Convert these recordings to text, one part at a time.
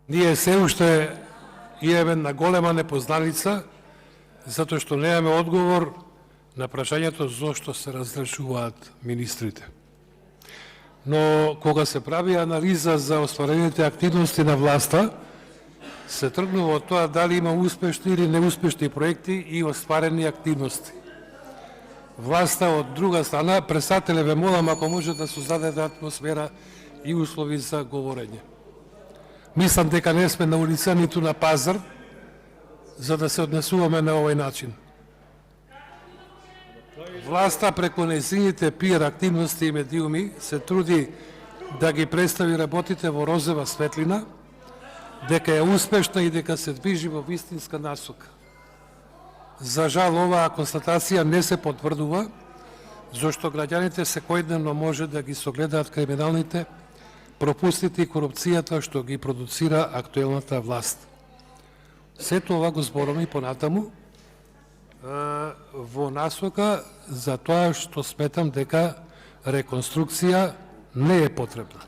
Ние се уште имаме една голема непознаница, затоа што немаме одговор на прашањето зошто се разрешуваат министрите. Но кога се прави анализа за остварените активности на власта, се тргнува од тоа дали има успешни или неуспешни проекти и остварени активности. Власта од друга страна, председателе, ве молам ако може да создадете атмосфера и услови за говорење. Мислам дека не сме на улица ниту на пазар, за да се однесуваме на овој начин. Власта преку нејзините пиар активности и медиуми се труди да ги представи работите во розова светлина, дека е успешна и дека се движи во вистинска насока. За жал, оваа констатација не се потврдува, зашто граѓаните секојдневно може да ги согледаат криминалните пропустите и корупцијата што ги продуцира актуелната власт. Сето ова го зборам и понатаму во насока за тоа што сметам дека реконструкција не е потребна.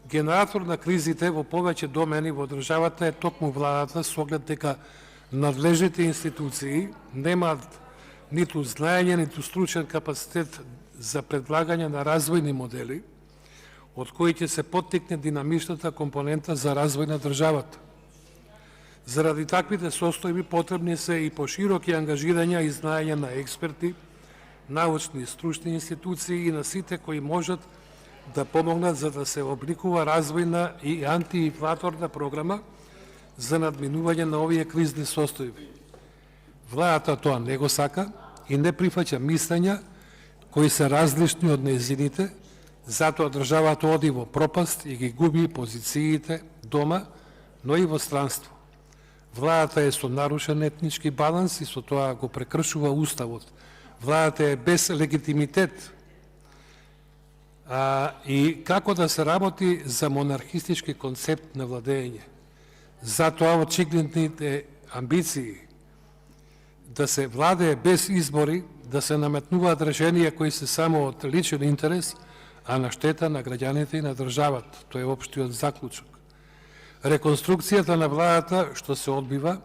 Генератор на кризите во повеќе домени во државата е токму владата, со оглед дека надлежните институции немаат ниту знаење, ниту стручен капацитет за предлагање на развојни модели, од кои ќе се поттикне динамичната компонента за развој на државата. Заради таквите состојби потребни се и пошироки ангажирања и знаење на експерти, научни и стручни институции и на сите кои можат да помогнат за да се обликува развојна и антиинфлаторна програма за надминување на овие кризни состојби. Владата тоа не го сака и не прифаќа мислења кои се различни од нејзините, затоа државата оди во пропаст и ги губи позициите дома, но и во странство. Владата е со нарушен етнички баланс и со тоа го прекршува уставот. Владата е без легитимитет. И како да се работи за монархистички концепт на владење? Затоа очигледните амбиции да се владее без избори, да се наметнуваат решенија кои се само од личен интерес, а на штета на граѓаните и на државата. Тоа е општиот заклучок. Реконструкцијата на владата, што се одбива,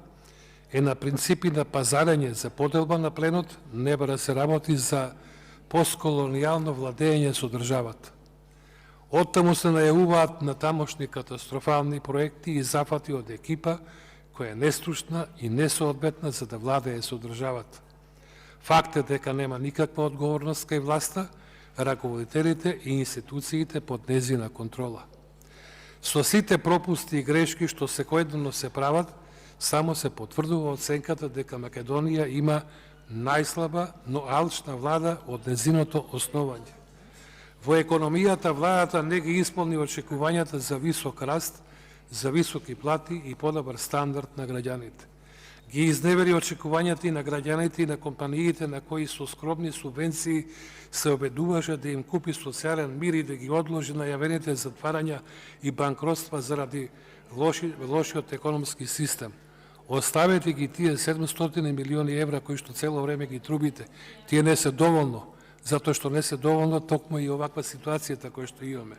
е на принципи на пазарење за поделба на пленот, не бара се работи за постколонијално владење со државата. Оттаму се најавуваат на тамошни катастрофални проекти и зафати од екипа која е нестручна и несоодветна за да владее со државата. Факт е дека нема никаква одговорност кај власта, раководителите и институциите под незина контрола. Со сите пропусти и грешки што секојдневно се прават, само се потврдува оценката дека Македонија има најслаба, но алчна влада од незиното основање. Во економијата владата не ги исполни очекувањата за висок раст, за високи плати и подобар стандард на граѓаните. Ги изневери очекувањата и на граѓаните и на компаниите на кои со скромни субвенции се обедуваше да им купи социјален мир и да ги одложи најавените затварања и банкротства заради лошиот економски систем. Оставете ги тие 700 милиони евра кои што цело време ги трубите. Тие не се доволно, затоа што не се доволно токму и оваква ситуацијата која што имаме.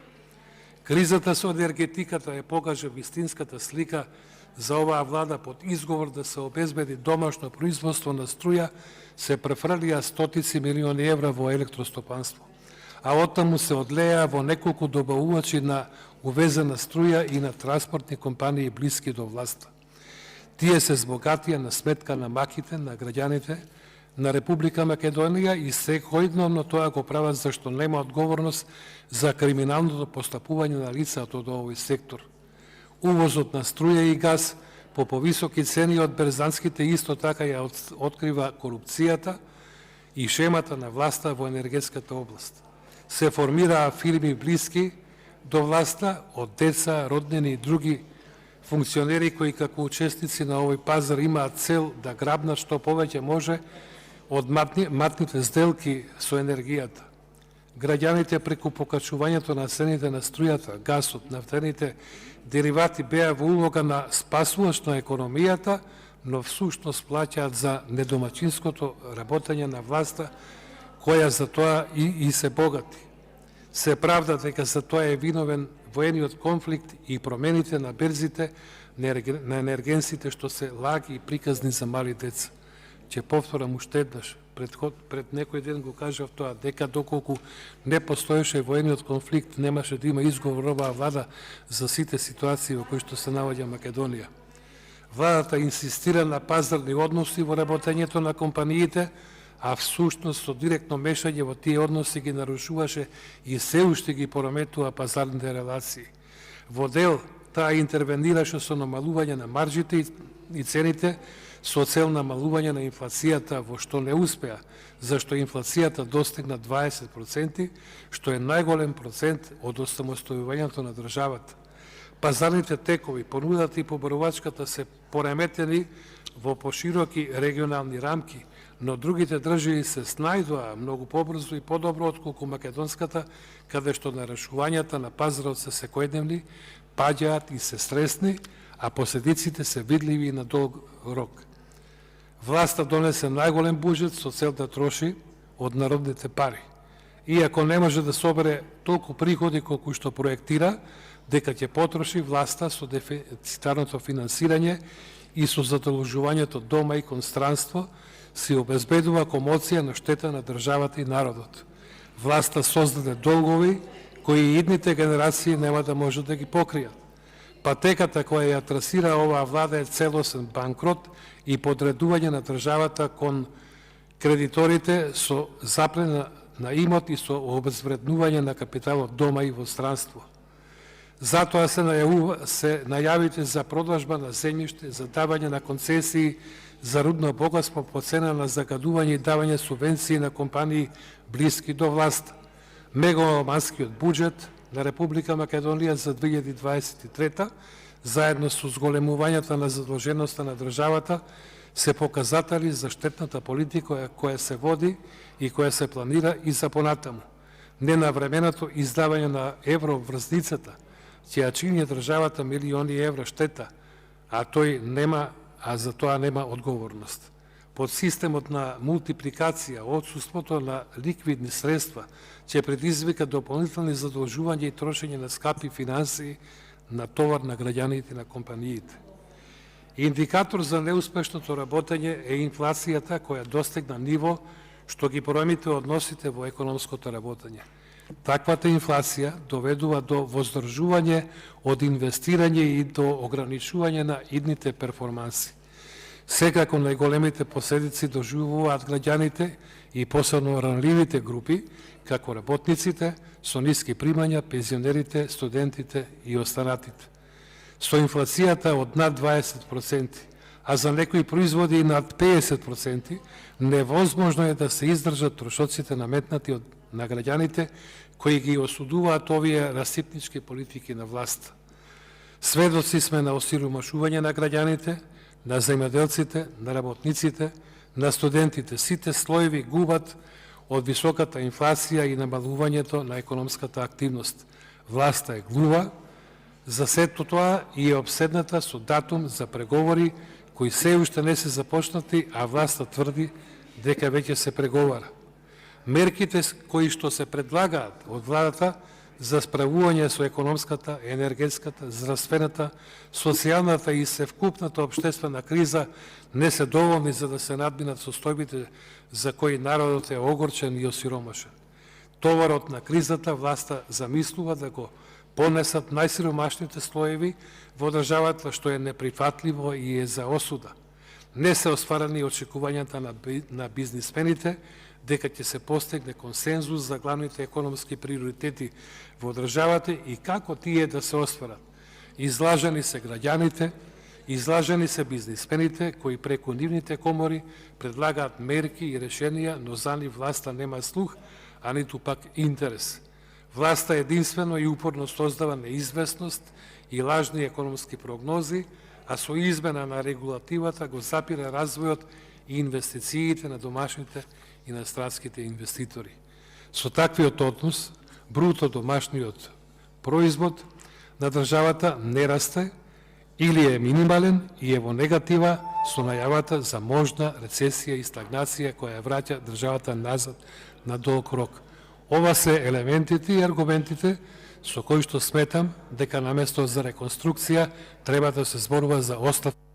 Кризата со енергетиката е покажа вистинската слика за оваа влада под изговор да се обезбеди домашно производство на струја, се префрлија стотици милиони евра во електростопанство, а оттаму се одлеа во неколку добавувачи на увезена струја и на транспортни компании блиски до власта. Тие се збогатија на сметка на маките, на граѓаните, на Република Македонија и секојдневно тоа го прават зашто нема одговорност за криминалното постапување на лицата од овој сектор. Увозот на струја и газ по повисоки цени од берзанските исто така ја открива корупцијата и шемата на власта во енергетската област. Се формираа фирми блиски до власта од деца, роднини и други функционери кои како учесници на овој пазар имаат цел да грабнат што повеќе може од матните сделки со енергијата. Граѓаните преку покачувањето на цените на струјата, гасот, нафтените деривати беа во улога на спасувач на економијата, но всушност плаќаат за недомачинското работење на власта, која за тоа и се богати. Се правда дека за тоа е виновен воениот конфликт и промените на берзите на енергенсите што се лаги и приказни за мали деца. Ќе повторам уште еднаш, пред некој ден го кажав тоа, дека доколку не постоеше воениот конфликт, немаше да има изговор оваа влада за сите ситуации во кои што се наоѓа Македонија. Владата инсистира на пазарни односи во работењето на компаниите, а всушност со директно мешање во тие односи ги нарушуваше и се уште ги пореметува пазарните релации. Во дел таа интервенираше со намалување на маржите и цените, со цел намалување на инфлацијата, во што не успеа, зашто инфлацијата достигна 20%, што е најголем процент од осамостојувањето на државата. Пазарните текови, понудата и побарувачката се пореметени во пошироки регионални рамки, но другите држави се снајдоа многу побрзо и подобро отколку македонската, каде што нарушувањата на пазарот се секојдневни, паѓаат и се стресни, а последиците се видливи на долг рок. Власта донесе најголем буџет со цел да троши од народните пари. Иако не може да собере толку приходи колку што проектира, дека ќе потроши власта со дефицитарното финансирање и со задолжувањето дома и кон странство, се обезбедува комоција на штета на државата и народот. Власта создаде долгови кои идните генерации нема да може да ги покријат. Патеката која ја трасира оваа влада е целосен банкрот и подредување на државата кон кредиторите со заплена на имот и со обезвреднување на капиталот дома и во странство. Затоа се најавите за продажба на земјиште, за давање на концесии за рудно богатство по цена на загадување и давање субвенции на компании блиски до власт. Мегаломанскиот буџет на Република Македонија за 2023, заедно со зголемувањето на задолженоста на државата, се показатели за штетната политика која се води и која се планира и за понатаму. Ненавременото издавање на евроврзницата ќе ја чини државата милиони евра штета, а за тоа нема одговорност. Под системот на мултипликација, отсуството на ликвидни средства ќе предизвика дополнителни задолжувања и трошење на скапи финансии на товар на граѓаните и на компаниите. Индикатор за неуспешното работење е инфлацијата која достигна ниво што ги поремите односите во економското работење. Таквата инфлација доведува до воздржување од инвестирање и до ограничување на идните перформанси. Секако најголемите последици доживуваат граѓаните и посебно ранливите групи, како работниците со ниски примања, пензионерите, студентите и останатите. Со инфлацијата од над 20%, а за некои производи и над 50%, невозможно е да се издржат трошоците наметнати на граѓаните кои ги осудуваат овие расипнички политики на власт. Сведоци сме на осиромашување на граѓаните, на земјоделците, на работниците, на студентите. Сите слоеви губат од високата инфлација и намалувањето на економската активност. Власта е глува за сето тоа и е обседната со датум за преговори кои се уште не се започнати, а власта тврди дека веќе се преговара. Мерките кои што се предлагаат од владата за справување со економската, енергетската, здравствената, социјалната и севкупната општествена криза не се доволни за да се надминат состојбите за кои народот е огорчен и осиромашен. Товарот на кризата власта замислува да го понесат најсиромашните слоеви во државата, што е неприфатливо и е за осуда. Не се остварени очекувањата на бизнисмените дека ќе се постигне консензус за главните економски приоритети во државата и како тие да се остварат. Излажени се граѓаните, излажени се бизнисмените кои преку нивните комори предлагаат мерки и решенија, но за нив власта нема слух, а ниту пак интерес. Власта единствено и упорно создава неизвестност и лажни економски прогнози, а со измена на регулативата го запира развојот и инвестициите на домашните и на странските инвеститори. Со таквиот однос, бруто домашниот производ на државата не расте или е минимален и е во негатива со најавата за можна рецесија и стагнација која враќа државата назад на долг рок. Ова се елементите и аргументите со кој што сметам дека на место за реконструкција треба да се зборува за оставка